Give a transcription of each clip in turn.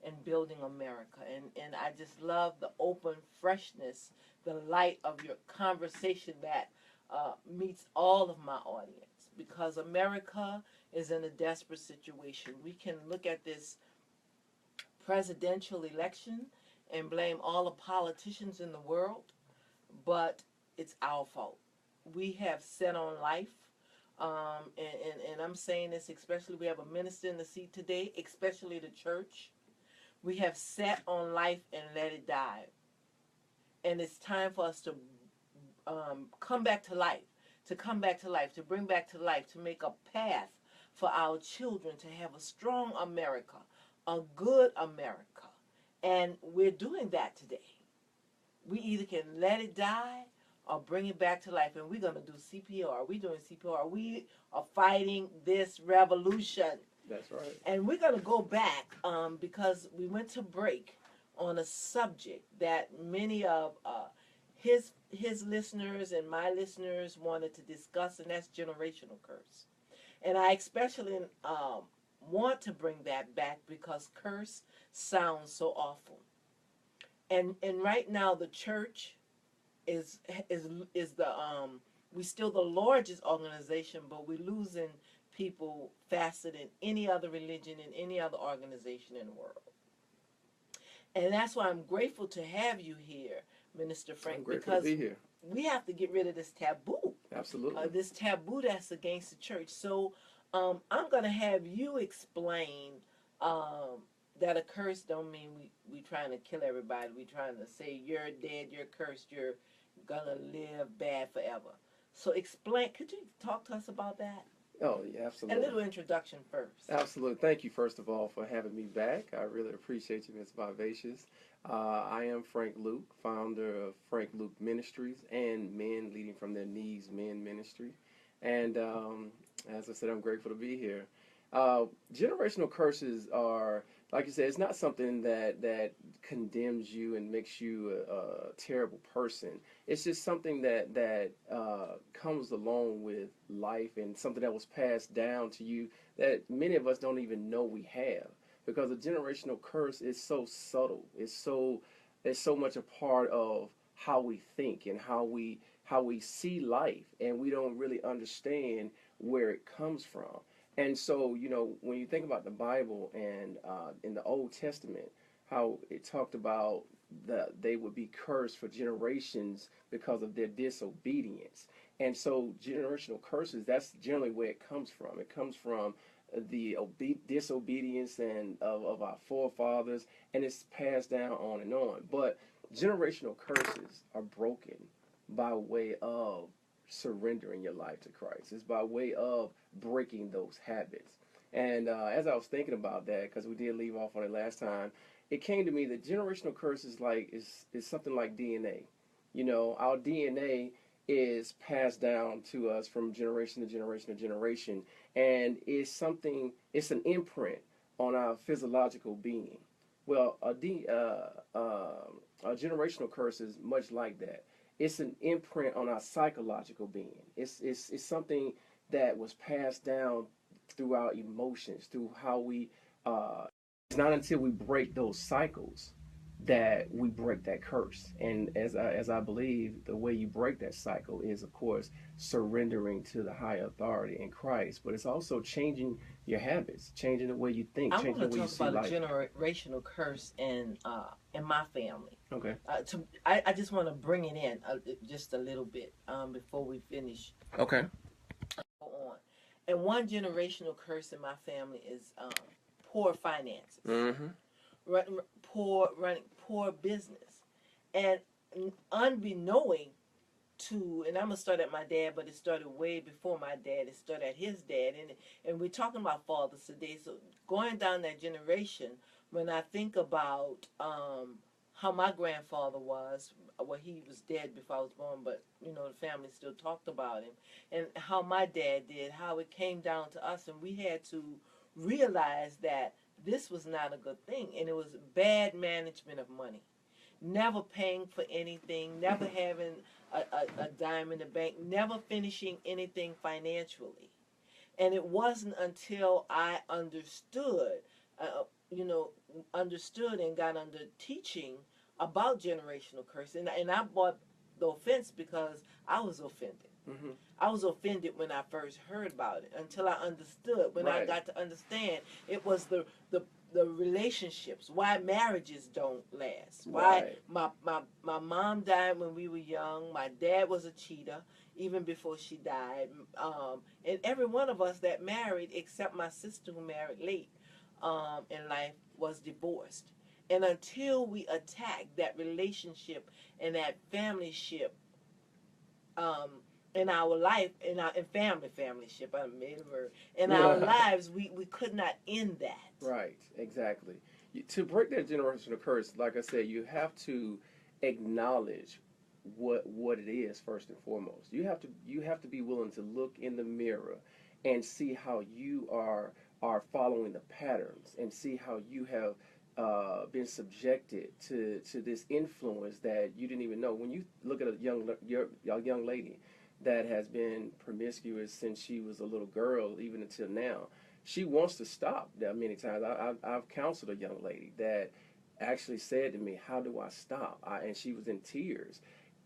and building America. And I just love the open freshness, the light of your conversation that meets all of my audience, because America is in a desperate situation. We can look at this presidential election and blame all the politicians in the world, but it's our fault. We have set on life, and I'm saying this especially, we have a minister in the seat today, especially the church. We have set on life and let it die. And it's time for us to come back to life, to come back to life, to bring back to life, to make a path for our children to have a strong America, a good America. And we're doing that today. We either can let it die or bring it back to life. And we're going to do CPR. We're doing CPR. We are fighting this revolution. That's right. And we're going to go back because we went to break on a subject that many of his listeners and my listeners wanted to discuss, and that's generational curse. And I especially want to bring that back because curse sounds so awful. And right now the church is the we still the largest organization, but we're losing people faster than any other religion and any other organization in the world. And that's why I'm grateful to have you here, Minister Frank, I'm grateful because to be here. we have to get rid of this taboo. Absolutely. This taboo that's against the church. So I'm going to have you explain that a curse don't mean we trying to kill everybody. We trying to say you're dead, you're cursed, you're going to live bad forever. So explain, could you talk to us about that? Oh, yeah, A absolutely. little introduction first. Absolutely. Thank you, first of all, for having me back. I really appreciate you, Ms. Vivacious. I am Frank Luke, founder of Frank Luke Ministries and Men Leading from Their Knees Men Ministry. And as I said, I'm grateful to be here. Generational curses are, like you said, it's not something that condemns you and makes you a terrible person. It's just something that comes along with life and something that was passed down to you that many of us don't even know we have. Because a generational curse is so subtle. It's so much a part of how we think and how we see life, and we don't really understand where it comes from. And so, when you think about the Bible and in the Old Testament, how it talked about they would be cursed for generations because of their disobedience. And so, generational curses, that's generally where it comes from. It comes from the disobedience and of our forefathers, and it's passed down on and on. But generational curses are broken by way of surrendering your life to Christ. It's by way of breaking those habits. And as I was thinking about that, because we did leave off on it last time, it came to me that generational curse is something like DNA. Our DNA is passed down to us from generation to generation to generation, and it's an imprint on our physiological being. Well, a generational curse is much like that. It's an imprint on our psychological being. It's something that was passed down through our emotions, through how we. It's not until we break those cycles that we break that curse. And as I believe, the way you break that cycle is, of course, surrendering to the higher authority in Christ. But it's also changing your habits, changing the way you think, I changing want the to way you talk see about life. a generational curse in my family. Okay. I just want to bring it in just a little bit before we finish. Okay. Go on. And one generational curse in my family is poor finances, Mm-hmm. poor business, and unbeknowing to, and I'm gonna start at my dad, but it started way before my dad. It started at his dad, and we're talking about fathers today. So going down that generation, when I think about how my grandfather was, well, he was dead before I was born, but the family still talked about him, and how my dad did, how it came down to us, and we had to realize that this was not a good thing, and it was bad management of money, never paying for anything, never having a dime in the bank, never finishing anything financially. And it wasn't until I understood you know, understood and got under teaching about generational curse, and I bought the offense because I was offended. Hmm. I was offended when I first heard about it until I understood. When I Right. got to understand, it was the relationships, why marriages don't last, why Right. my mom died when we were young, my dad was a cheater even before she died, and every one of us that married, except my sister who married late in life, was divorced. And until we attack that relationship and that family ship, um, in our life, in our in family ship, I made a word. In our lives, we could not end that. Right, exactly. To break that generational curse, like I said, you have to acknowledge what it is first and foremost. You have to be willing to look in the mirror and see how you are following the patterns and see how you have been subjected to this influence that you didn't even know. When you look at a young lady that has been promiscuous since she was a little girl, even until now, she wants to stop. There are many times I've counseled a young lady that actually said to me, "How do I stop?" And she was in tears.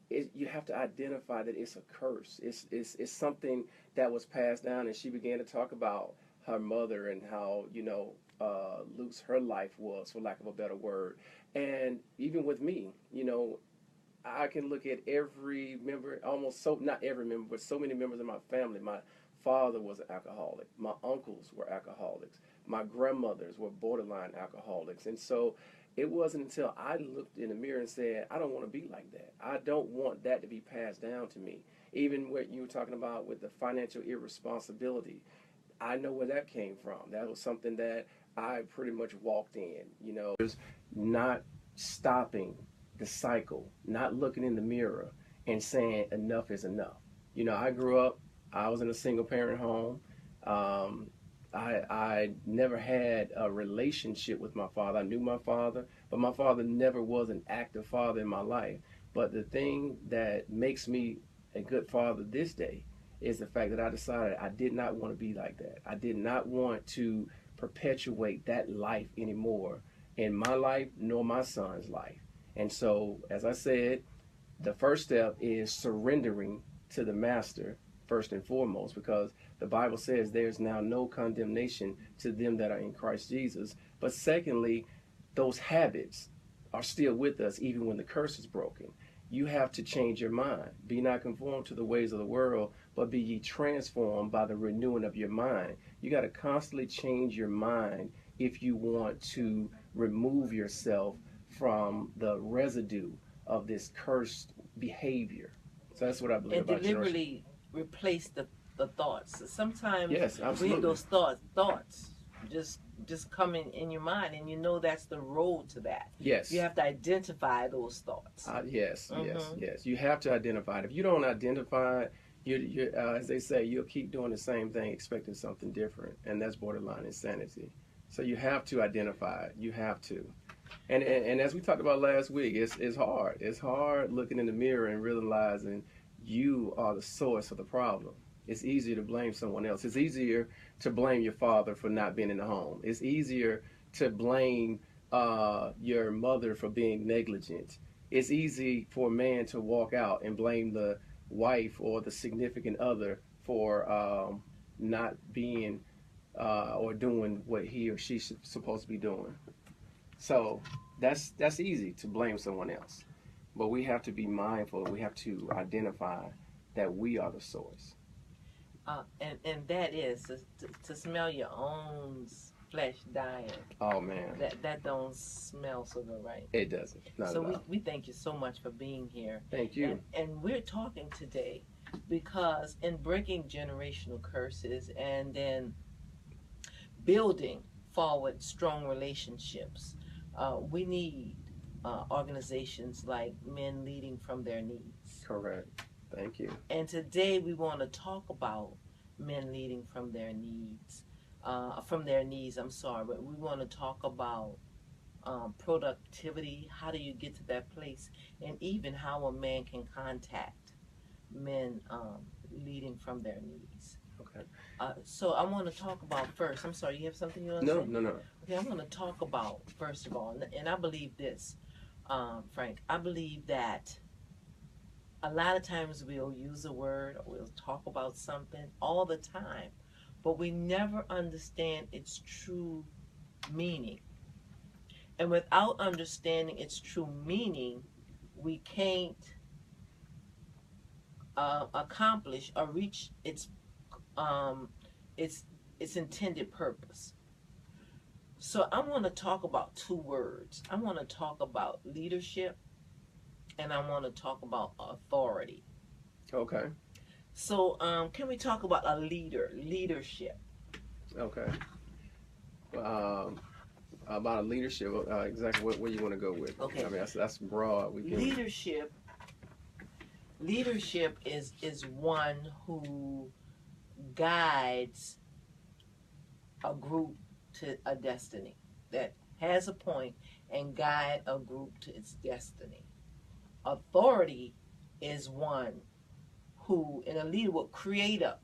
You have to identify that it's a curse. It's something that was passed down, and she began to talk about her mother and how loose her life was, for lack of a better word. And even with me, I can look at every member, almost so not every member, but so many members of my family. My father was an alcoholic. My uncles were alcoholics. My grandmothers were borderline alcoholics. And so it wasn't until I looked in the mirror and said, I don't want to be like that. I don't want that to be passed down to me. Even what you were talking about with the financial irresponsibility, I know where that came from. That was something that I pretty much walked in. Not stopping the cycle, not looking in the mirror and saying enough is enough. I grew up, I was in a single parent home. Um, I never had a relationship with my father. I knew my father, but my father never was an active father in my life. But the thing that makes me a good father this day is the fact that I decided I did not want to be like that. I did not want to perpetuate that life anymore in my life nor my son's life. And so, as I said, the first step is surrendering to the master first and foremost, because the Bible says there's now no condemnation to them that are in Christ Jesus. But secondly, those habits are still with us even when the curse is broken. You have to change your mind. Be not conformed to the ways of the world, but be ye transformed by the renewing of your mind. You got to constantly change your mind if you want to remove yourself from the residue of this cursed behavior. So that's what I believe And about generation. deliberately replace the thoughts. Sometimes Yes, absolutely. those thoughts just come in your mind, and you know that's the road to that. You Yes. have to identify those thoughts. Yes, yes, Mm-hmm. yes. You have to identify it. If you don't identify it, as they say, you'll keep doing the same thing, expecting something different, and that's borderline insanity. So you have to identify it. You have to. And as we talked about last week, it's hard. It's hard looking in the mirror and realizing you are the source of the problem. It's easier to blame someone else. It's easier to blame your father for not being in the home. It's easier to blame your mother for being negligent. It's easy for a man to walk out and blame the wife or the significant other for not being or doing what he or she's supposed to be doing. So that's easy to blame someone else. But we have to be mindful. We have to identify that we are the source. And that is to smell your own flesh dying. Oh man, That don't smell so good, right? it doesn't. Not So at all. we thank you so much for being here. Thank you. And we're talking today because in breaking generational curses and then building forward strong relationships, we need organizations like Men Leading from Their Needs. Correct. Thank you. And today we want to talk about men leading from their needs, from their knees. I'm sorry, but we want to talk about productivity. How do you get to that place, and even how a man can contact men leading from their knees. Okay. So I want to talk about first. I'm sorry, you have something you want to No, say? no, no. Okay, I want to talk about first of all, and I believe this, Frank. I believe that a lot of times we'll use a word or we'll talk about something all the time, but we never understand its true meaning. And without understanding its true meaning, we can't accomplish or reach um, its its intended purpose. So I want to talk about two words. I want to talk about leadership and I want to talk about authority. Okay. So can we talk about a leadership? Okay. Um, about leadership, exactly what you want to go with. Okay. I mean, that's broad. We can. Leadership is one who guides a group to a destiny, that has a point and guide a group to its destiny. Authority is one who, and a leader will create a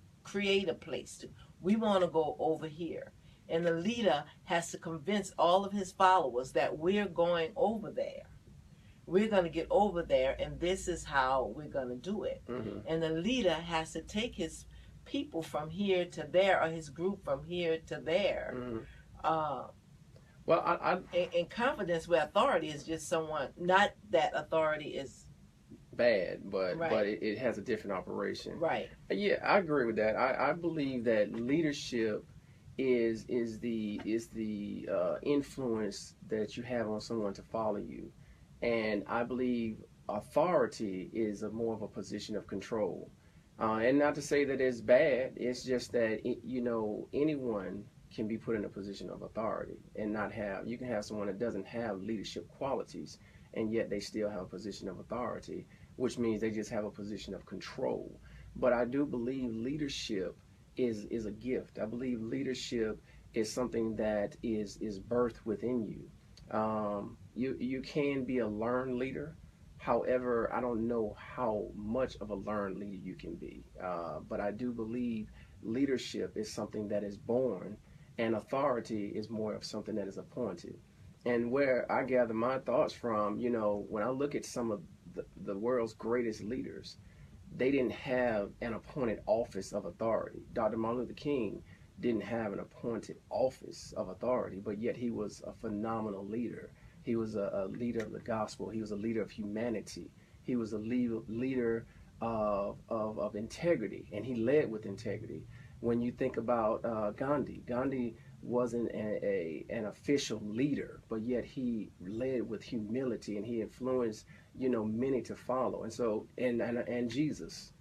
place to. We want to go over here, and the leader has to convince all of his followers that we're going over there. We're going to get over there, and this is how we're going to do it. Mm-hmm. And the leader has to take his people from here to there, or his group from here to there. Mm-hmm. Uh, Well, in confidence with authority is just someone, not that authority is bad, but right. it has a different operation. Right. Yeah, I agree with that. I believe that leadership is the influence that you have on someone to follow you, and I believe authority is more of a position of control. And not to say that it's bad. It's just that anyone can be put in a position of authority and not have. You can have someone that doesn't have leadership qualities, and yet they still have a position of authority, which means they just have a position of control. But I do believe leadership is a gift. I believe leadership is something that is birthed within you. You can be a learned leader. However, I don't know how much of a learned leader you can be. But I do believe leadership is something that is born, and authority is more of something that is appointed. And where I gather my thoughts from, when I look at some of the world's greatest leaders, they didn't have an appointed office of authority. Dr. Martin Luther King didn't have an appointed office of authority, but yet he was a phenomenal leader. He was a leader of the gospel. He was a leader of humanity. He was a leader of integrity, and he led with integrity. When you think about Gandhi wasn't an official leader, but yet he led with humility, and he influenced many to follow. And so and Jesus,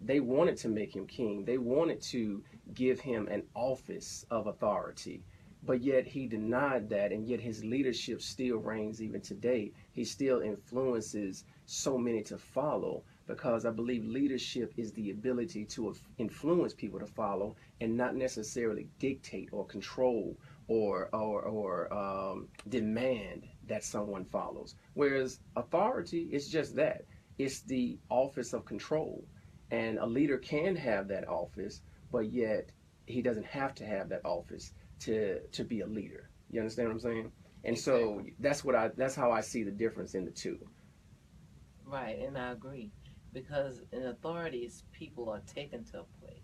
they wanted to make him king. They wanted to give him an office of authority, but yet he denied that, and yet his leadership still reigns even today. He still influences so many to follow, because I believe leadership is the ability to influence people to follow, and not necessarily dictate or control or demand that someone follows. Whereas authority is just that. It's the office of control. And a leader can have that office, but yet he doesn't have to have that office to be a leader. You understand what I'm saying? And so that's how I see the difference in the two. Right, and I agree. Because in authorities, people are taken to a place.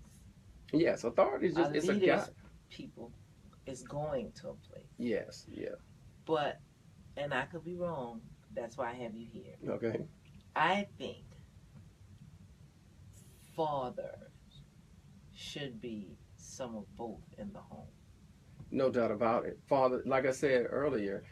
Yes, authority is just, it's a guide. People is going to a place. Yes, yeah. But, and I could be wrong, that's why I have you here. Okay. I think fathers should be some of both in the home. No doubt about it. Father, like I said earlier,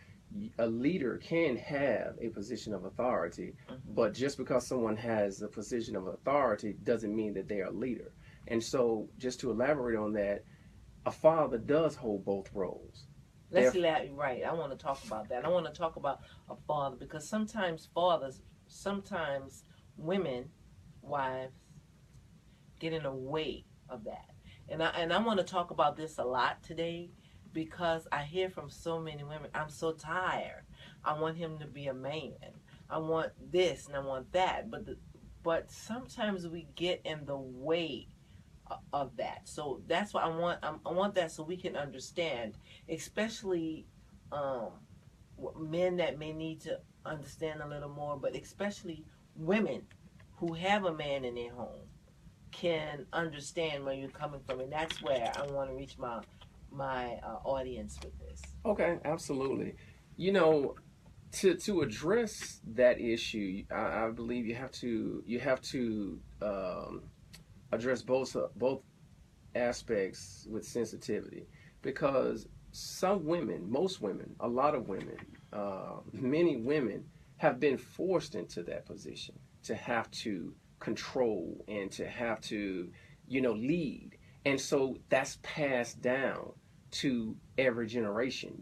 a leader can have a position of authority, but just because someone has a position of authority doesn't mean that they are a leader. And so, just to elaborate on that, a father does hold both roles. Right. I want to talk about that. I want to talk about a father, because sometimes women, wives, get in the way of that. And I want to talk about this a lot today, because I hear from so many women, I'm so tired. I want him to be a man. I want this and I want that. But sometimes we get in the way of that. So that's what I want that so we can understand, especially um, men that may need to understand a little more, but especially women who have a man in their home can understand where you're coming from, and that's where I want to reach my audience with this. Okay, absolutely. You know, to address that issue, I believe you have to address both aspects with sensitivity, because some women, most women, a lot of women, many women have been forced into that position to have to control and to have to, lead. And so that's passed down to every generation,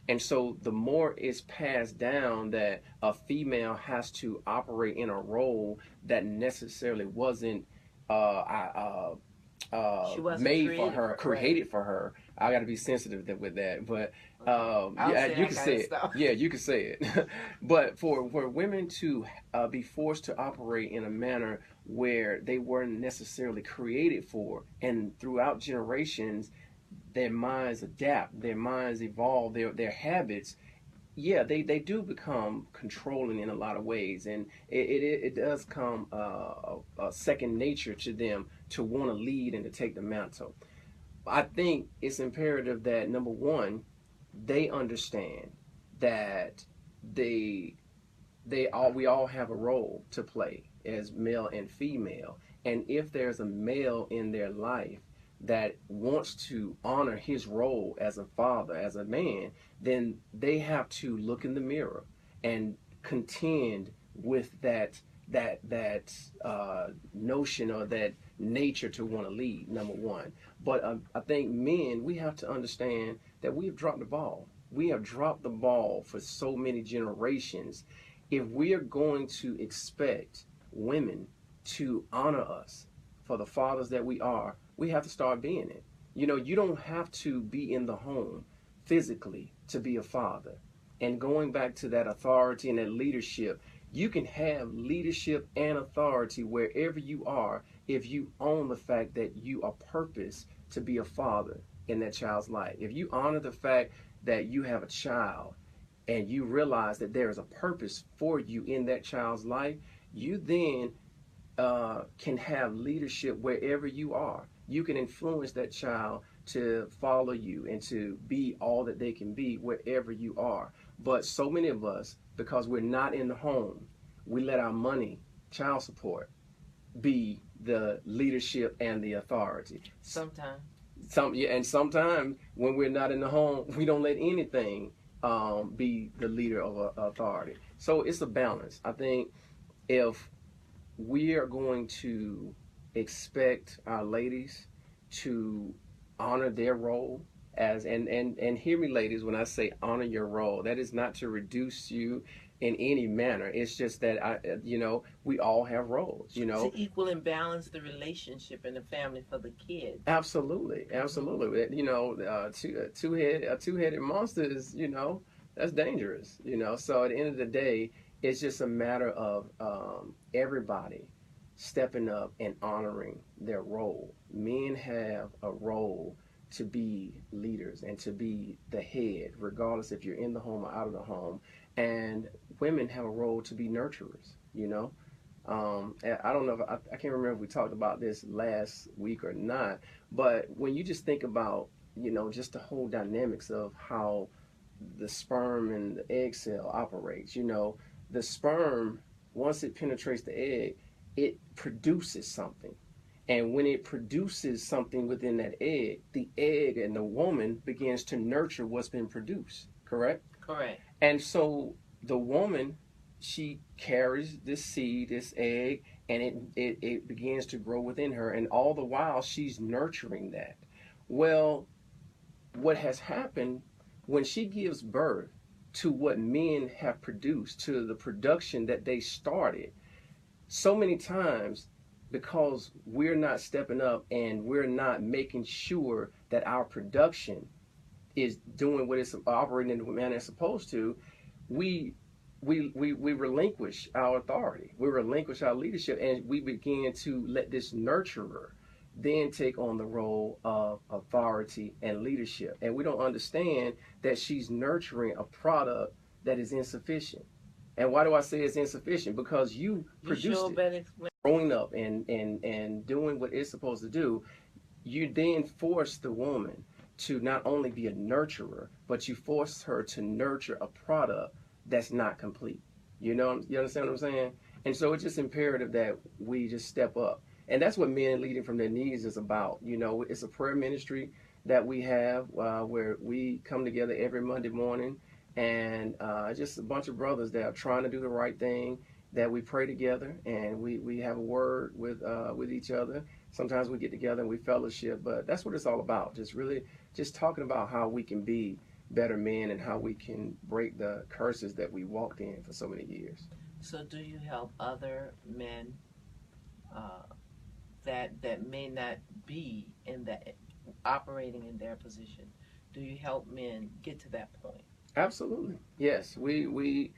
And so the more it's passed down that a female has to operate in a role that necessarily wasn't She wasn't made for created her, right. created for her. I got to be sensitive with that, but I'll yeah, say you that can kind say of it. stuff. Yeah, you can say it. But for women to be forced to operate in a manner where they weren't necessarily created for, and throughout generations, their minds adapt, their minds evolve, their habits, yeah, they do become controlling in a lot of ways, and it does come a second nature to them to want to lead and to take the mantle. I think it's imperative that, number one, they understand that they we all have a role to play as male and female, and if there's a male in their life that wants to honor his role as a father, as a man, then they have to look in the mirror and contend with that notion or that nature to want to lead, number one. But I think men, we have to understand that we have dropped the ball. We have dropped the ball for so many generations. If we are going to expect women to honor us for the fathers that we are, we have to start being it. You don't have to be in the home physically to be a father. And going back to that authority and that leadership, you can have leadership and authority wherever you are if you own the fact that you are purposed to be a father in that child's life. If you honor the fact that you have a child and you realize that there is a purpose for you in that child's life, you then can have leadership wherever you are. You can influence that child to follow you and to be all that they can be wherever you are. But so many of us, because we're not in the home, we let our money, child support, be the leadership and the authority. Sometimes. Yeah, and sometimes when we're not in the home, we don't let anything be the leader of authority. So it's a balance. I think if we are going to expect our ladies to honor their role as and hear me, ladies, when I say honor your role, that is not to reduce you in any manner. It's just that we all have roles, To equal and balance the relationship in the family for the kids. Absolutely, absolutely. A two-headed monster is, that's dangerous. So at the end of the day, it's just a matter of everybody stepping up and honoring their role. Men have a role to be leaders and to be the head, regardless if you're in the home or out of the home. And women have a role to be nurturers. I don't know if I can't remember if we talked about this last week or not, but when you just think about, just the whole dynamics of how the sperm and the egg cell operates, the sperm, once it penetrates the egg, it produces something. And when it produces something within that egg, the egg and the woman begins to nurture what's been produced, correct? Correct. And so the woman, she carries this seed, this egg, and it begins to grow within her. And all the while, she's nurturing that. Well, what has happened when she gives birth to what men have produced, to the production that they started, so many times, because we're not stepping up and we're not making sure that our production is doing what it's operating in the manner it's supposed to, we relinquish our authority. We relinquish our leadership, and we begin to let this nurturer then take on the role of authority and leadership. And we don't understand that she's nurturing a product that is insufficient. And why do I say it's insufficient? Because you produced sure it. better explain. Growing up and doing what it's supposed to do, you then force the woman to not only be a nurturer, but you force her to nurture a product that's not complete. You understand what I'm saying? And so it's just imperative that we just step up. And that's what Men Leading from Their Knees is about. It's a prayer ministry that we have where we come together every Monday morning, and just a bunch of brothers that are trying to do the right thing, that we pray together, and we have a word with each other. Sometimes we get together and we fellowship, but that's what it's all about. Just really just talking about how we can be better men and how we can break the curses that we walked in for so many years. So, do you help other men uh, that may not be in that operating in their position? Do you help men get to that point? Absolutely, yes. We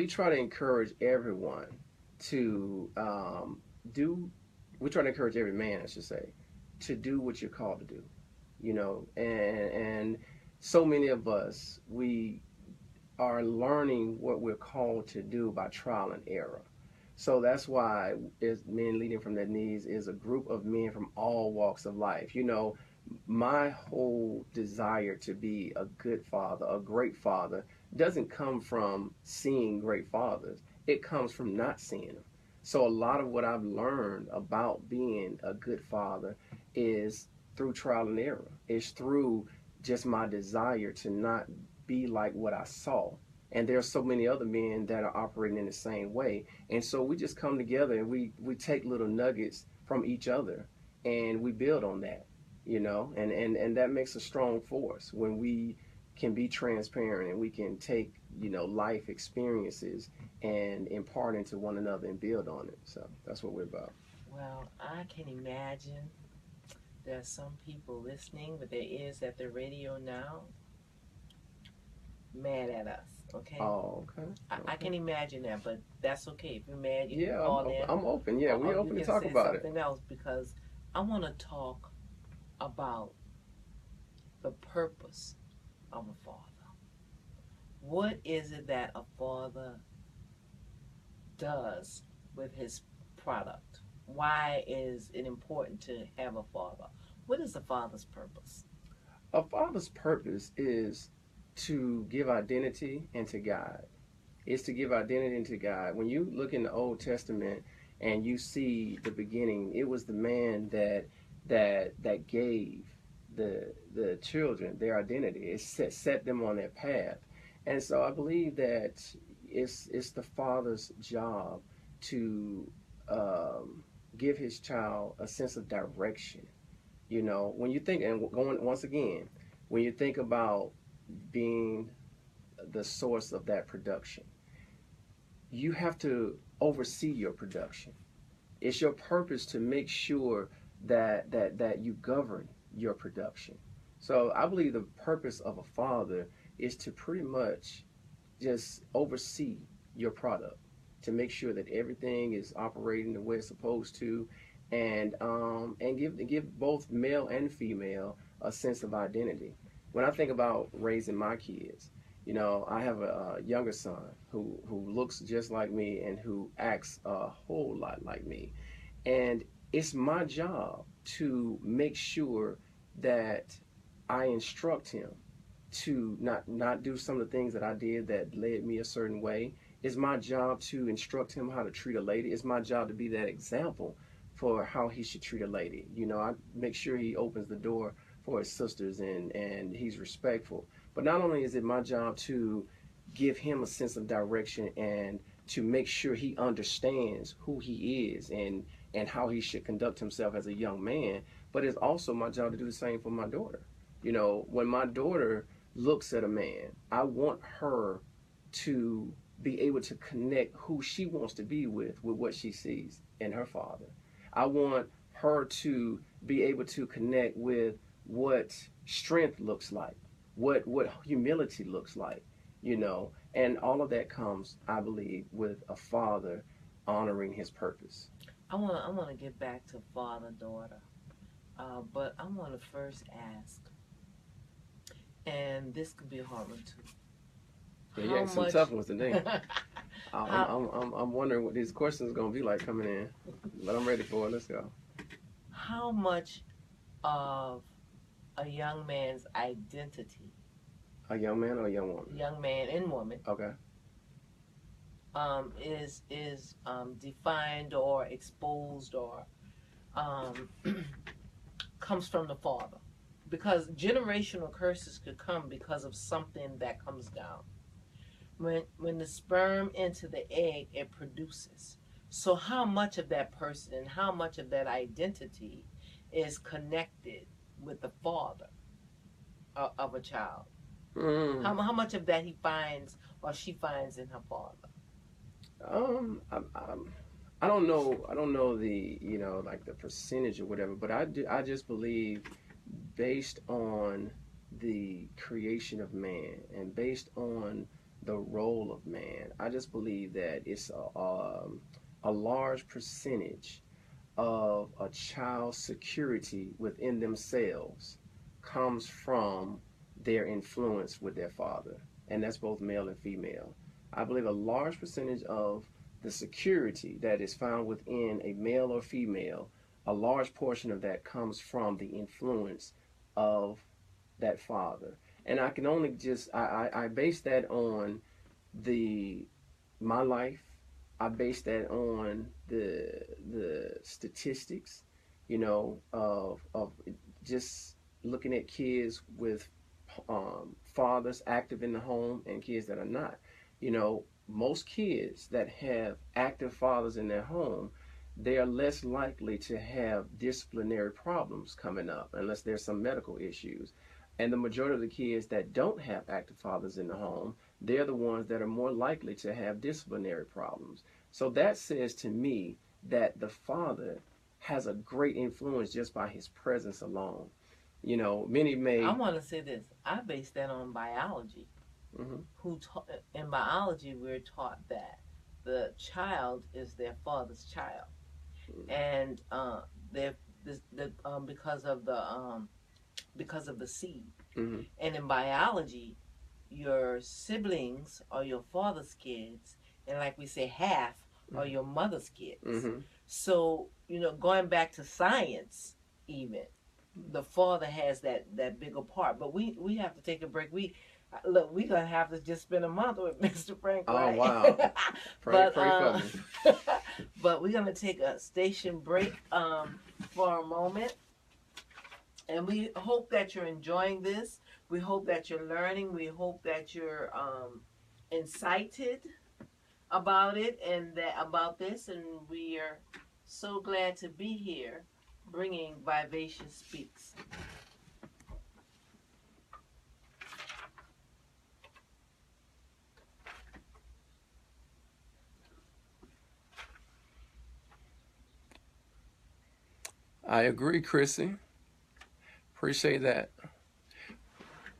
try to encourage everyone to do. We try to encourage every man, I should say, to do what you're called to do. And so many of us, we are learning what we're called to do by trial and error. So that's why is Men Leading from Their Knees is a group of men from all walks of life. My whole desire to be a good father, a great father, doesn't come from seeing great fathers. It comes from not seeing them. So a lot of what I've learned about being a good father is through trial and error. It's through just my desire to not be like what I saw. And there are so many other men that are operating in the same way. And so we just come together and we take little nuggets from each other and we build on that, and that makes a strong force when we can be transparent and we can take, life experiences and impart into one another and build on it. So that's what we're about. Well, I can imagine there's some people listening with their ears at the radio now, mad at us. Okay. Oh, okay. I can imagine that, but that's okay. If you're mad, you Yeah, can call in. I'm open. Yeah, we're open to talk about it. Something else, because I want to talk about the purpose of a father. What is it that a father does with his product? Why is it important to have a father? What is a father's purpose? A father's purpose is to give identity and to guide. It's to give identity and to guide. When you look in the Old Testament and you see the beginning, it was the man that gave the children their identity. It set them on their path. And so I believe that it's the father's job to give his child a sense of direction. When you think, and going once again, when you think about being the source of that production, you have to oversee your production. It's your purpose to make sure that you govern your production. So I believe the purpose of a father is to pretty much just oversee your product, to make sure that everything is operating the way it's supposed to, and give both male and female a sense of identity. When I think about raising my kids, I have a younger son who looks just like me and who acts a whole lot like me, and it's my job to make sure that I instruct him to not do some of the things that I did that led me a certain way. It's my job to instruct him how to treat a lady. It's my job to be that example for how he should treat a lady. I make sure he opens the door for his sisters and he's respectful. But not only is it my job to give him a sense of direction and to make sure he understands who he is and how he should conduct himself as a young man, but it's also my job to do the same for my daughter. When my daughter looks at a man, I want her to be able to connect who she wants to be with what she sees in her father. I want her to be able to connect with what strength looks like, what humility looks like, and all of that comes, I believe, with a father honoring his purpose. I want to get back to father daughter. But I want to first ask, and this could be a hard one too. Yeah, you How asked some much? tough ones today. how I'm wondering what these questions are gonna be like coming in, but I'm ready for it. Let's go. how much of a young man's identity, A young man or a young woman? young man and woman, Okay. is defined or exposed or um, comes from the father? Because generational curses could come because of something that comes down. When the sperm into the egg, it produces. So how much of that person and how much of that identity is connected with the father of a child? Mm. How much of that he finds or she finds in her father? I don't know. I don't know the like the percentage or whatever, but I just believe based on the creation of man and based on the role of man, I just believe that it's a large percentage of a child's security within themselves comes from their influence with their father, and that's both male and female. I believe a large percentage of the security that is found within a male or female, a large portion of that comes from the influence of that father. And I can only just I base that on the my life. I base that on the statistics, of just looking at kids with fathers active in the home and kids that are not. Most kids that have active fathers in their home, they are less likely to have disciplinary problems coming up unless there's some medical issues. And the majority of the kids that don't have active fathers in the home, they're the ones that are more likely to have disciplinary problems. So that says to me that the father has a great influence just by his presence alone. Many may. I want to say this. I base that on biology. Mhm. In biology, we're taught that the child is their father's child, and they're because of the seed. Mhm. And in biology, your siblings are your father's kids, and like we say, half are your mother's kids. Mhm. So going back to science, even the father has that bigger part. But we have to take a break. We're gonna have to just spend a month with Mr. Frank, Oh right? wow! Pray for me. But we're gonna take a station break for a moment, and we hope that you're enjoying this. We hope that you're learning. We hope that you're incited about it and about this, and we are so glad to be here bringing Vivacious Speaks. I agree, Chrissy. Appreciate that.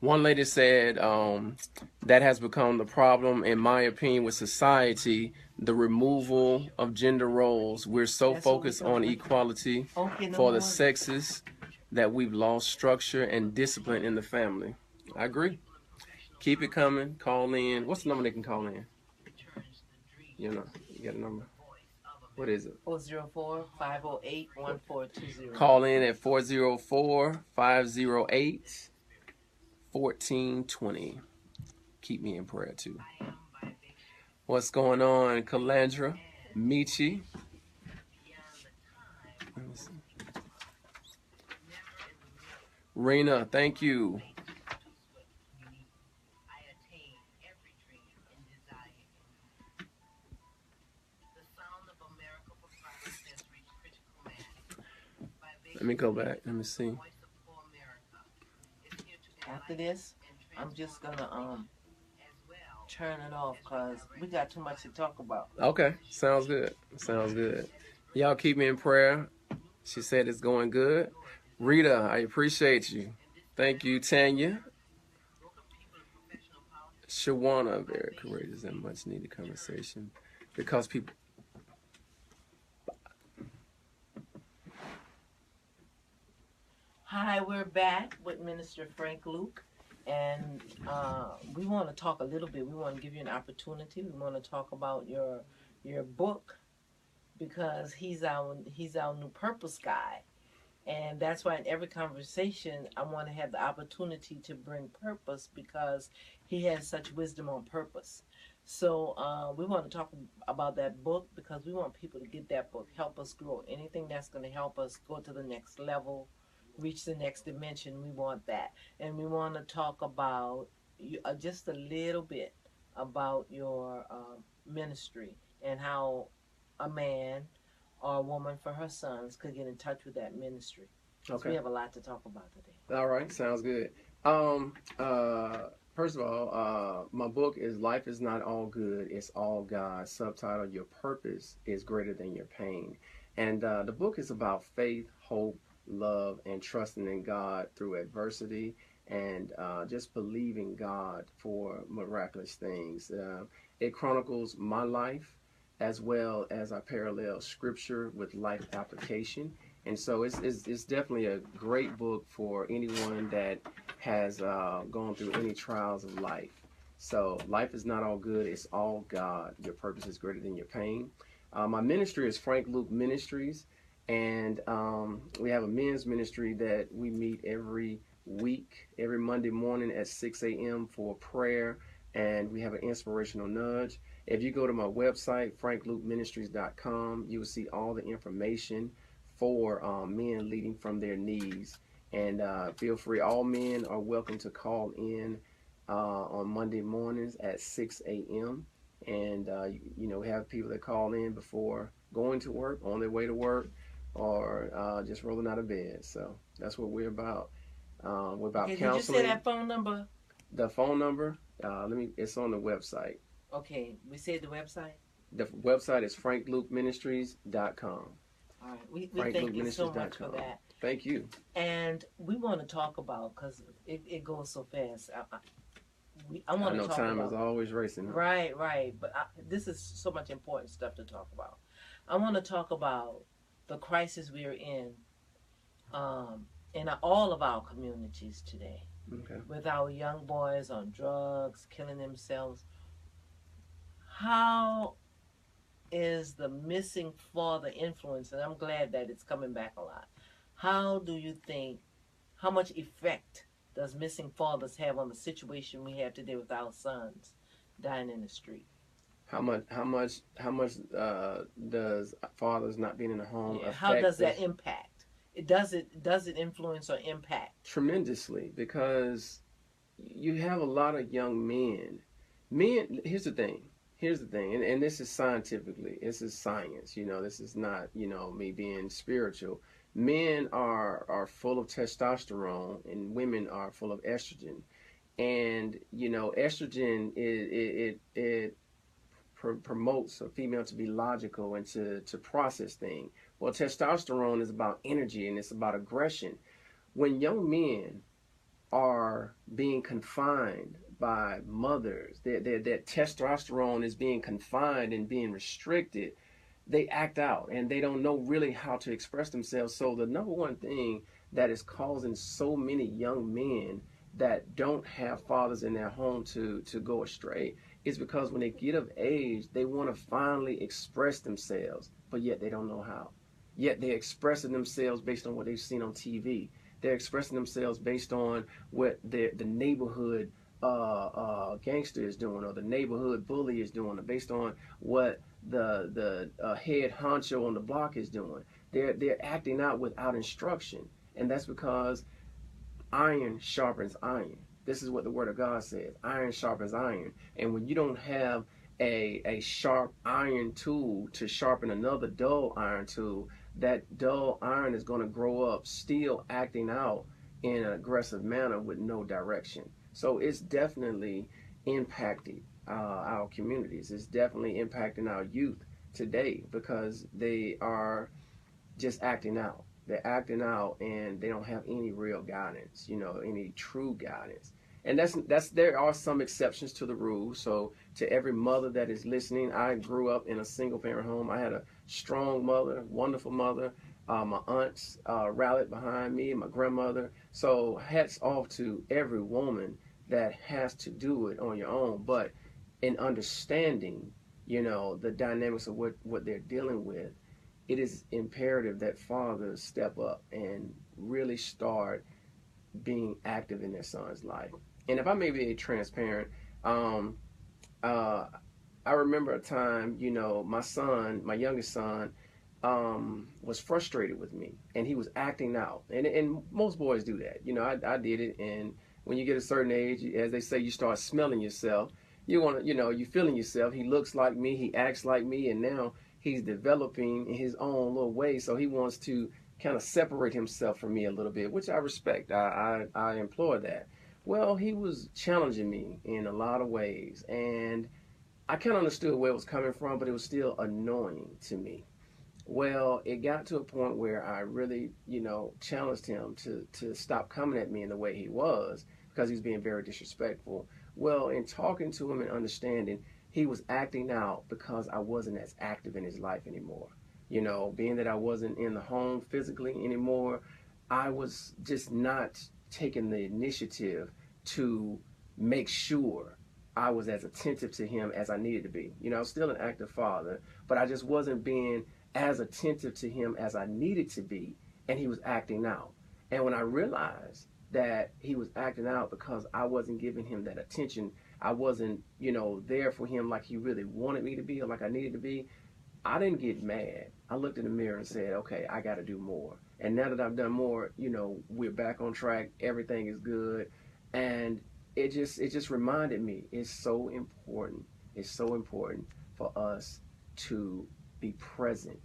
One lady said that has become the problem, in my opinion, with society, the removal of gender roles. We're so focused on equality for the sexes that we've lost structure and discipline in the family. I agree. Keep it coming. Call in. What's the number they can call in? You got a number? What is it? 404-508-1420. Call in at 404-508-1420. Keep me in prayer too. What's going on, Calandra? Michi? Rena, thank you. Let me go back. Let me see. After this, I'm just gonna turn it off because we got too much to talk about. Okay, sounds good. Sounds good. Y'all keep me in prayer. She said it's going good. Rita, I appreciate you. Thank you, Tanya. Shawana, very courageous and much needed conversation because people. Hi, we're back with Minister Frank Luke, and we want to talk a little bit. We want to give you an opportunity. We want to talk about your book because he's our new purpose guy, and that's why in every conversation I want to have the opportunity to bring purpose because he has such wisdom on purpose. So we want to talk about that book because we want people to get that book, help us grow. Anything that's going to help us go to the next level, reach the next dimension, we want that. And we want to talk about just a little bit about your ministry and how a man or a woman for her sons could get in touch with that ministry. So we Okay. have a lot to talk about today. All right. Sounds good. First of all, my book is Life is Not All Good, It's All God. Subtitle, Your Purpose is Greater Than Your Pain. And the book is about faith, hope, love, and trusting in God through adversity and just believing God for miraculous things. It chronicles my life as well as I parallel scripture with life application. And so it's definitely a great book for anyone that has gone through any trials of life. So life is not all good; it's all God. Your purpose is greater than your pain. My ministry is Frank Luke Ministries, and we have a men's ministry that we meet every week, every Monday morning at 6 a.m. for prayer, and we have an inspirational nudge. If you go to my website, franklukeministries.com, you will see all the information for men leading from their knees. And feel free, all men are welcome to call in on Monday mornings at 6 a.m. And, we have people that call in before going to work, on their way to work, or just rolling out of bed. So that's what we're about. We're about Okay, counseling. did you say that phone number? The phone number, it's on the website. Okay, we said the website? The website is franklukeministries.com. All right, we thank you so much for that. Thank you. And we want to talk about, because it goes so fast. I I want know to talk time about. is always racing. Huh? Right. But this is so much important stuff to talk about. I want to talk about the crisis we are in all of our communities today. Okay. With our young boys on drugs, killing themselves. How is the missing father influence? And I'm glad that it's coming back a lot. How do you think, how much effect does missing fathers have on the situation we have today with our sons dying in the street? How much does fathers not being in the home affect? How does that impact? Does it influence or impact? Tremendously, because you have a lot of young men. Here's the thing. And this is scientifically, this is science. This is not me being spiritual. Men are full of testosterone, and women are full of estrogen. And estrogen it promotes a female to be logical and to process things. Well, testosterone is about energy and it's about aggression. When young men are being confined by mothers, their testosterone is being confined and being restricted, they act out and they don't know really how to express themselves. So the number one thing that is causing so many young men that don't have fathers in their home to go astray is because when they get of age, they want to finally express themselves, but yet they don't know how. Yet they're expressing themselves based on what they've seen on TV. They're expressing themselves based on what the neighborhood gangster is doing, or the neighborhood bully is doing, or based on what the head honcho on the block is doing. They're acting out without instruction, and that's because iron sharpens iron. This is what the Word of God says. Iron sharpens iron. And when you don't have a sharp iron tool to sharpen another dull iron tool, that dull iron is going to grow up still acting out in an aggressive manner with no direction. So it's definitely impacted our communities. It's definitely impacting our youth today because they are just acting out. They're acting out and they don't have any real guidance, any true guidance. And there are some exceptions to the rule. So to every mother that is listening, I grew up in a single parent home. I had a strong mother, wonderful mother. My aunts rallied behind me, my grandmother. So hats off to every woman that has to do it on your own. But in understanding, the dynamics of what they're dealing with, it is imperative that fathers step up and really start being active in their son's life. And if I may be transparent, um, uh, I remember a time, my youngest son, was frustrated with me, and he was acting out. And most boys do that. I did it. And when you get a certain age, as they say, you start smelling yourself. You want to, you feeling yourself. He looks like me. He acts like me. And now he's developing in his own little way. So he wants to kind of separate himself from me a little bit, which I respect. I implore that. Well, he was challenging me in a lot of ways, and I kind of understood where it was coming from, but it was still annoying to me. Well, it got to a point where I really, challenged him to stop coming at me in the way he was, because he was being very disrespectful. Well, in talking to him and understanding, he was acting out because I wasn't as active in his life anymore. Being that I wasn't in the home physically anymore, I was just not taking the initiative to make sure I was as attentive to him as I needed to be. I was still an active father, but I just wasn't being as attentive to him as I needed to be, and he was acting out. And when I realized that he was acting out because I wasn't giving him that attention, I wasn't, there for him like he really wanted me to be or like I needed to be, I didn't get mad. I looked in the mirror and said, okay, I got to do more. And now that I've done more, we're back on track. Everything is good. And it just reminded me it's so important. It's so important for us to be present,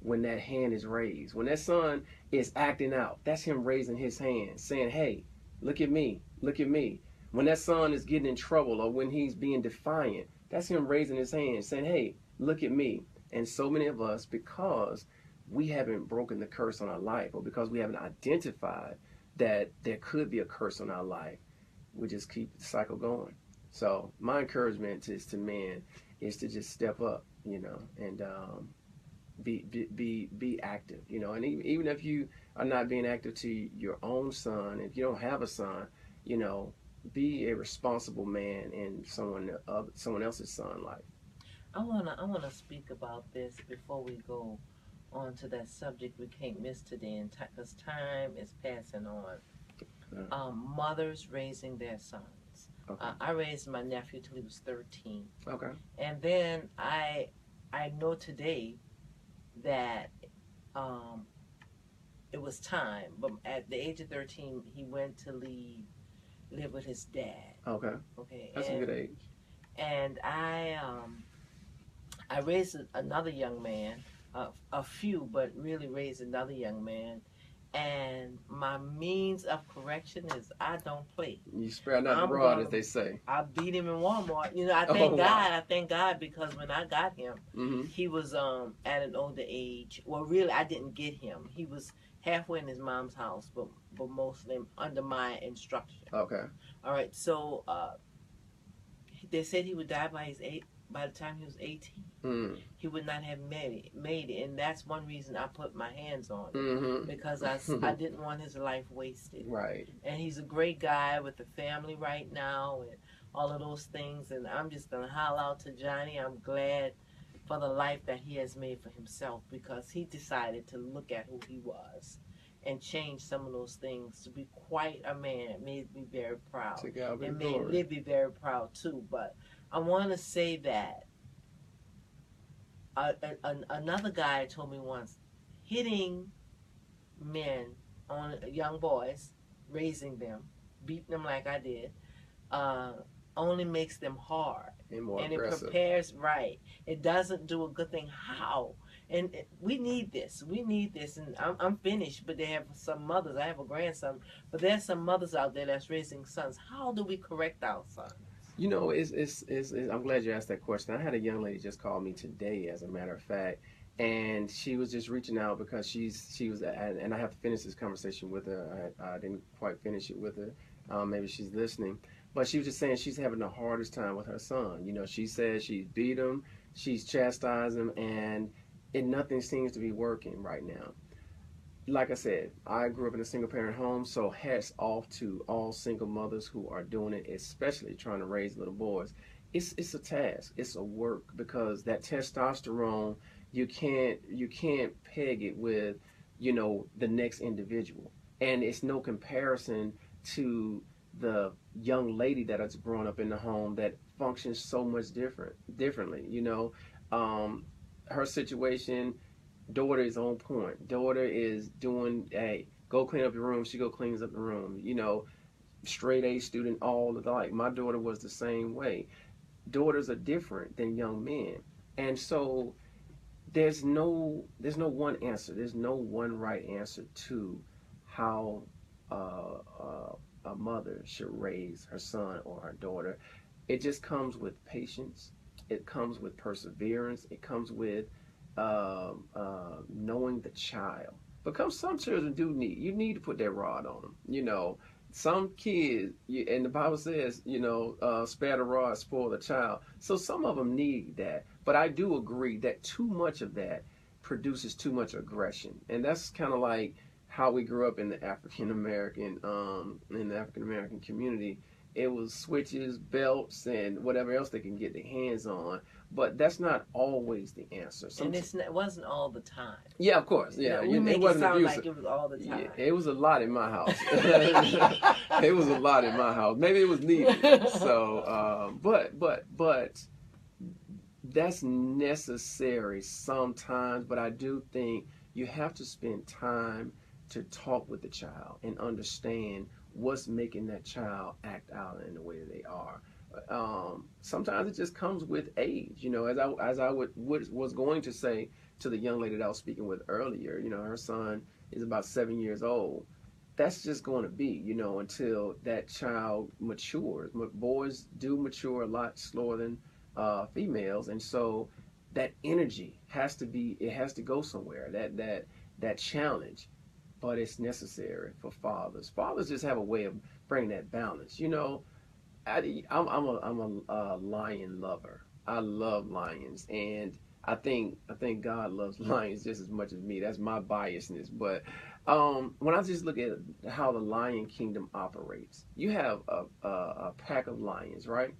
when that hand is raised. When that son is acting out, that's him raising his hand, saying, hey, look at me, look at me. When that son is getting in trouble or when he's being defiant, that's him raising his hand, saying, hey, look at me. And so many of us, because we haven't broken the curse on our life, or because we haven't identified that there could be a curse on our life, we just keep the cycle going. So my encouragement is to men is to just step up, and be active, and even if you are not being active to your own son, if you don't have a son, you know, be a responsible man in someone else's son life. I wanna speak about this before we go on to that subject we can't miss today, and because time is passing on. Yeah. Mothers raising their sons. Okay. I raised my nephew till he was 13, Okay. and then I know today that um, it was time. But at the age of 13, he went to live with his dad. Okay. Okay, That's a good age. and I raised another young man, a few, but really raised another young man. And my means of correction is I don't play. You spare not the I'm rod, gonna, as they say. I beat him in Walmart. I Oh thank God. wow. I thank God because when I got him, Mm-hmm. he was at an older age. Well, really, I didn't get him. He was halfway in his mom's house, but mostly under my instruction. Okay. All right. So they said he would die by the time he was 18. Mm. He would not have made it, and that's one reason I put my hands on him, Mm-hmm. because I didn't want his life wasted. Right. And he's a great guy with a family right now and all of those things, and I'm just gonna holler out to Johnny. I'm glad for the life that he has made for himself, because he decided to look at who he was and change some of those things to be quite a man. It made me very proud, To God be the and made glory. Libby very proud too. But I want to say that another guy told me once, hitting men on young boys, raising them, beating them like I did, uh, only makes them hard, And more and it aggressive. prepares right. It doesn't do a good thing. How? And we need this. We need this. And I'm finished. But they have some mothers. I have a grandson, but there's some mothers out there that's raising sons. How do we correct our sons? I'm glad you asked that question. I had a young lady just call me today, as a matter of fact, and she was just reaching out because she was, and I have to finish this conversation with her. I didn't quite finish it with her. Maybe she's listening, but she was just saying she's having the hardest time with her son. She says she's beat him, she's chastised him, and and nothing seems to be working right now. Like I said, I grew up in a single parent home, so hats off to all single mothers who are doing it, especially trying to raise little boys. It's a task, it's a work because that testosterone, you can't peg it with, the next individual, and it's no comparison to the young lady that has grown up in the home that functions so much differently. Um, her situation, daughter is on point. Daughter is doing, hey, go clean up your room. She go cleans up the room. Straight A student, all the like. My daughter was the same way. Daughters are different than young men, and so there's no one answer. There's no one right answer to how a mother should raise her son or her daughter. It just comes with patience. It comes with perseverance. It comes with knowing the child. Because some children do you need to put that rod on them. Some kids, and the Bible says, spare the rod, spoil the child. So some of them need that. But I do agree that too much of that produces too much aggression, and that's kind of like how we grew up in the African American community. It was switches, belts, and whatever else they can get their hands on. But that's not always the answer. And it wasn't all the time. Yeah, of course. Yeah, we make it it wasn't sound abusive. like it was all the time. Yeah, it was a lot in my house. It was a lot in my house. Maybe it was needed. So, but that's necessary sometimes. But I do think you have to spend time to talk with the child and understand what's making that child act out in the way that they are. Sometimes it just comes with age. Was going to say to the young lady that I was speaking with earlier. Her son is about 7 years old. That's just going to be, until that child matures. Boys do mature a lot slower than females, and so that energy has to be. It has to go somewhere. That challenge, but it's necessary for fathers. Fathers just have a way of bringing that balance. I'm a lion lover. I love lions, and I think God loves lions just as much as me. That's my biasness. But when I just look at how the lion kingdom operates, you have a pack of lions, right?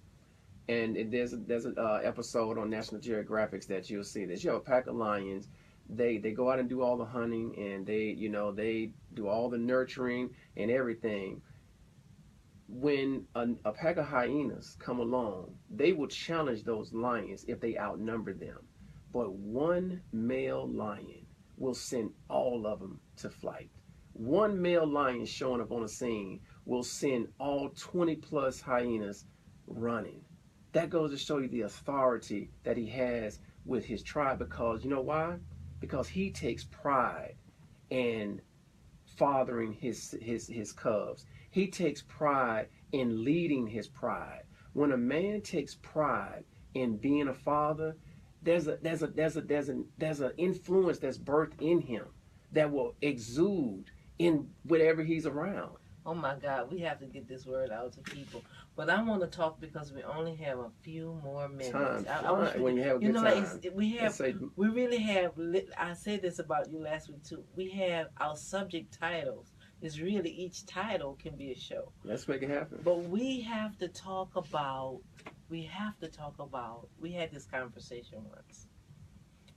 And there's an episode on National Geographic that you'll see this. You have a pack of lions. They go out and do all the hunting, and they do all the nurturing and everything. When a pack of hyenas come along, they will challenge those lions if they outnumber them. But one male lion will send all of them to flight. One male lion showing up on the scene will send all 20 plus hyenas running. That goes to show you the authority that he has with his tribe, because you know why? Because he takes pride in fathering his cubs. He takes pride in leading his pride. When a man takes pride in being a father, there's an influence that's birthed in him that will exude in whatever he's around. Oh my God, we have to get this word out to people. But I want to talk because we only have a few more minutes. When you have a good time. We really have. I said this about you last week too. We have our subject titles. It's really each title can be a show. Let's make it happen. But we have to talk about. We had this conversation once,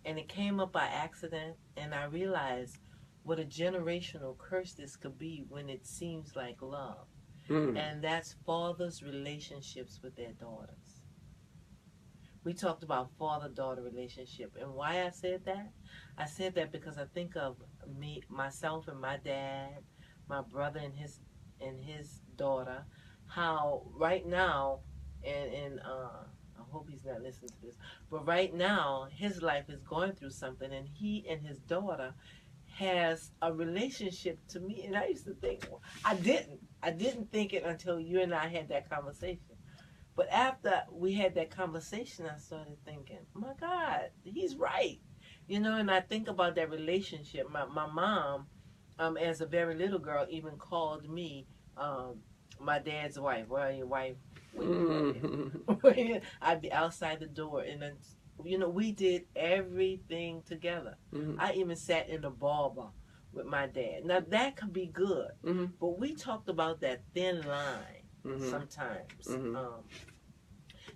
and it came up by accident, and I realized what a generational curse this could be when it seems like love. And that's fathers' relationships with their daughters. We talked about father-daughter relationship. And why I said that? I said that because I think of myself and my dad, my brother and his daughter, how right now, and I hope he's not listening to this, but right now his life is going through something, and he and his daughter has a relationship to me. And I used to think, I didn't think it until you and I had that conversation. But after we had that conversation, I started thinking, my God, he's right. And I think about that relationship. My mom, as a very little girl, even called me my dad's wife. Well, your wife. I'd be outside the door, and then You know, we did everything together. Mm-hmm. I even sat in the barber with my dad. Now that could be good, Mm-hmm. but we talked about that thin line Mm-hmm. sometimes. Mm-hmm.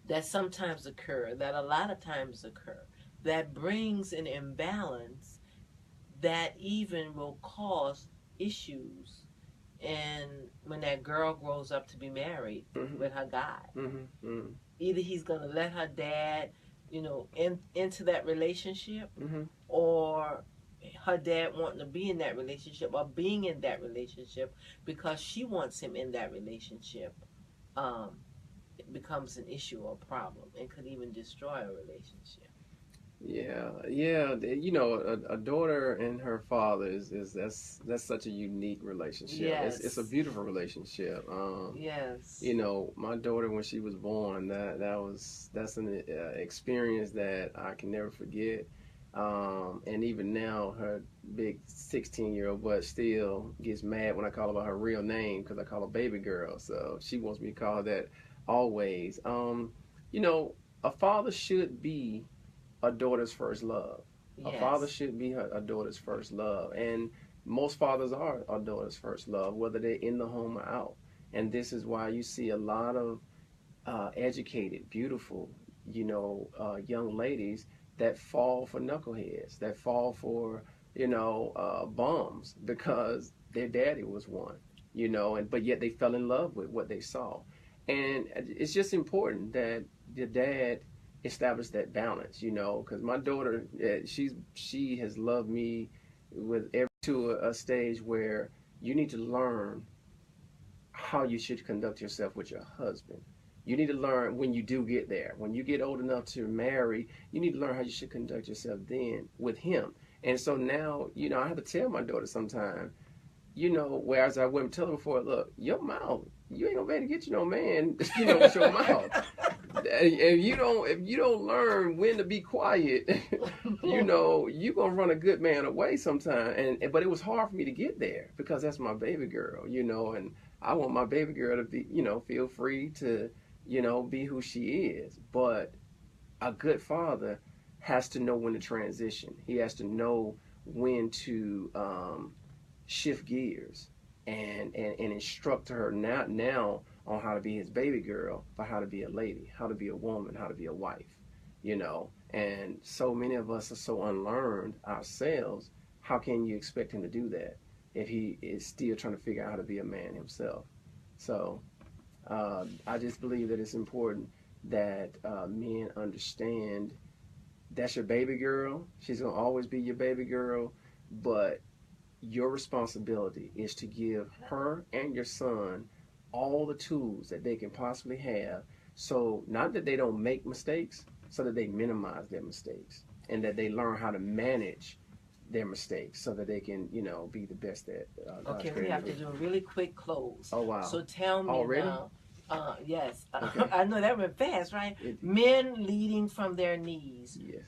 That sometimes occur, that a lot of times occur, that brings an imbalance that even will cause issues. And when that girl grows up to be married Mm-hmm. with her guy, Mm-hmm. either he's going to let her dad, you know, into that relationship, Mm-hmm. or her dad wanting to be in that relationship or being in that relationship because she wants him in that relationship. It becomes an issue or a problem and could even destroy a relationship. Yeah, yeah. You know, a daughter and her father is that's such a unique relationship. It's a Yes. beautiful relationship. Yes. You know, my daughter when she was born, that's an experience that I can never forget. And even now, her big 16-year-old but still gets mad when I call her by her real name because I call her baby girl. So she wants me to call her that always. You know, a father should be a daughter's first love. A father Yes. should be a daughter's first love. And most fathers are a daughter's first love, whether they're in the home or out. And this is why you see a lot of educated, beautiful, young ladies that fall for knuckleheads, that fall for, bums because their daddy was one, and but yet they fell in love with what they saw. And it's just important that the dad establish that balance, because my daughter, she has loved me with every to a stage where you need to learn how you should conduct yourself with your husband. You need to learn when you do get there. When you get old enough to marry, you need to learn how you should conduct yourself then with him. And so now, I have to tell my daughter sometimes, whereas I wouldn't tell her before, look, your mouth, you ain't gonna be able to get you no man, with your mouth. If you don't learn when to be quiet, you're gonna run a good man away sometime. But it was hard for me to get there because that's my baby girl, and I want my baby girl to be, feel free to, be who she is. But a good father has to know when to transition. He has to know when to shift gears and instruct her now on how to be his baby girl, but how to be a lady, how to be a woman, how to be a wife, And so many of us are so unlearned ourselves. How can you expect him to do that if he is still trying to figure out how to be a man himself? So I just believe that it's important that men understand that's your baby girl. She's going to always be your baby girl, but your responsibility is to give her and your son all the tools that they can possibly have. So not that they don't make mistakes, so that they minimize their mistakes and that they learn how to manage their mistakes so that they can, be the best that God's Okay, we have to do a really quick close. Oh, wow. So tell me Already? now. Yes. Okay. I know that went fast, right? Men leading from their knees. Yes.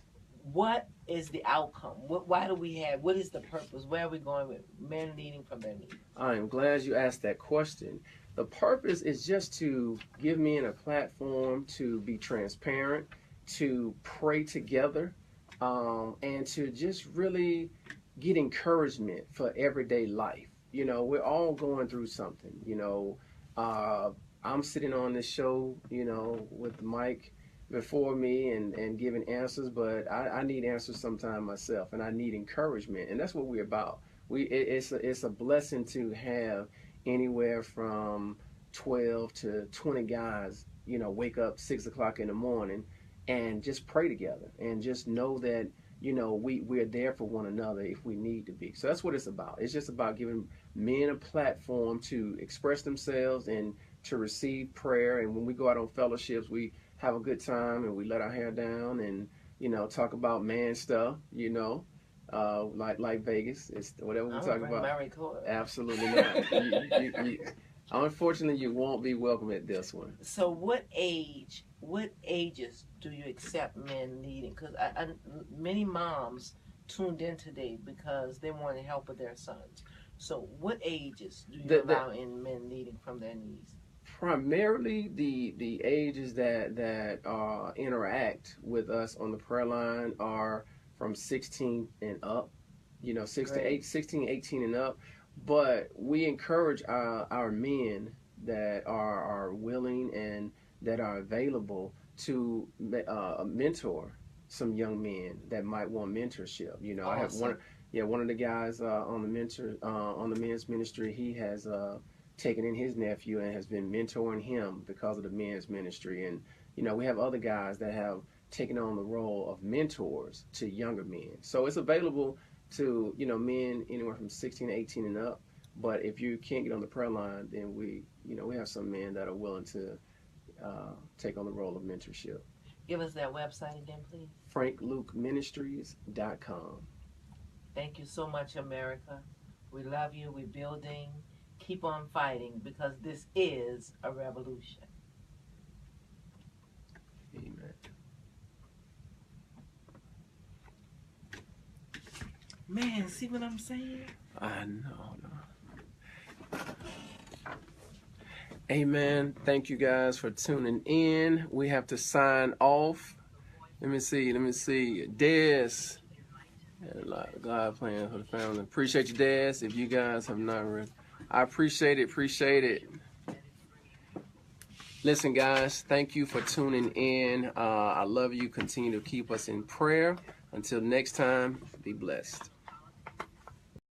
What is the outcome? Why do we have? What is the purpose? Where are we going with men leading from their knees? I am glad you asked that question. The purpose is just to give men a platform to be transparent, to pray together, and to just really get encouragement for everyday life. We're all going through something. I'm sitting on this show, with Mike before me and giving answers, but I need answers sometime myself, and I need encouragement, and that's what we're about. It's a blessing to have anywhere from 12 to 20 guys, wake up 6 o'clock in the morning and just pray together and just know that we're there for one another if we need to be. So that's what it's about. It's just about giving men a platform to express themselves and to receive prayer. And when we go out on fellowships, we have a good time and we let our hair down and talk about man stuff, like Vegas. It's whatever we talk about. Absolutely not. Unfortunately, you won't be welcome at this one. So what ages do you accept men leading? Because many moms tuned in today because they wanted help with their sons. So what ages do you allow in men leading from their knees? Primarily, the ages that interact with us on the prayer line are from 16 and up. You know, 16, 18 and up. But we encourage our men that are willing and that are available to mentor some young men that might want mentorship. You know, awesome. I have one of the guys on the men's ministry. He has taken in his nephew and has been mentoring him because of the men's ministry. And you know, we have other guys that have taken on the role of mentors to younger men. So it's available to, you know, men anywhere from 16 to 18 and up. But if you can't get on the prayer line, then we have some men that are willing to take on the role of mentorship. Give us that website again, please. FrankLukeMinistries.com. Thank you so much, America. We love you. We're building. Keep on fighting, because this is a revolution. Amen. Man, see what I'm saying? I know. Amen. Thank you guys for tuning in. We have to sign off. Let me see. Des. God plan for the family. Appreciate you, Des. If you guys have not read, I appreciate it. Listen, guys, thank you for tuning in. I love you. Continue to keep us in prayer. Until next time, be blessed.